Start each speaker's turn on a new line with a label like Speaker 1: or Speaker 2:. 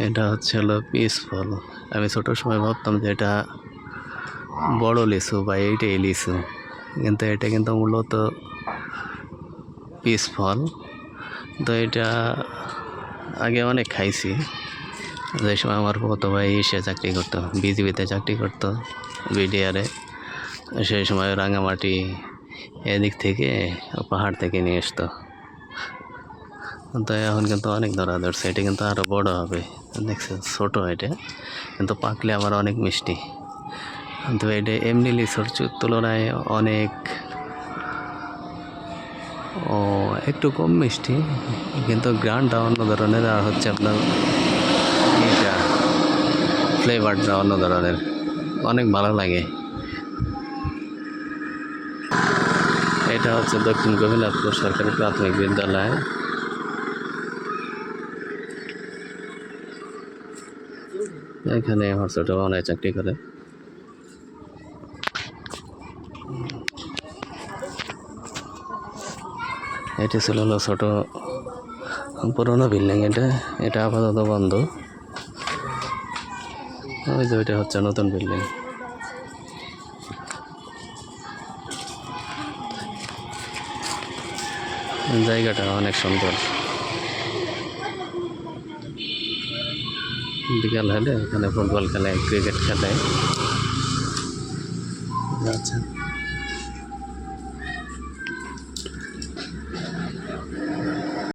Speaker 1: এটা হচ্ছে হলো পিস ফল। আমি ছোটোর সময় ভাবতাম যে এটা বড় লিচু বা এইটাই লিচু, কিন্তু এটা কিন্তু মূলত পিস ফল। তো এটা আগে অনেক খাইছি, যে সময় আমার বড় ভাই এসে চাকরি করতো, বিজিবিতে চাকরি করতো, বিডিআরে। সেই সময় রাঙামাটি এদিক থেকে পাহাড় থেকে নিয়ে আসতো। তো এখন কিন্তু অনেক ধরা ধরছে, এটা কিন্তু আরও বড় হবে। দেখছো ছোটো এটা, কিন্তু পাকলে আবার অনেক মিষ্টি। তো এটা এমনি লিচুর তুলনায় অনেক একটু কম মিষ্টি, কিন্তু গ্রানটা অন্য ধরনের। আর হচ্ছে আপনার এটা ফ্লেভারটা অন্য ধরনের, অনেক ভালো লাগে। এটা হচ্ছে দক্ষিণ গোপীনাথপুর সরকারি প্রাথমিক বিদ্যালয়। এখানে আমার ছোট বোনাই চাকরি করে। এটি ছিল হলো ছোট পুরোনো বিল্ডিং। এটা আপাতত বন্ধ। ওই যে ওইটা হচ্ছে নতুন বিল্ডিং। জায়গাটা অনেক সুন্দর। বিকাল হলে এখানে ফুটবল খেলে, ক্রিকেট খেলে। আচ্ছা।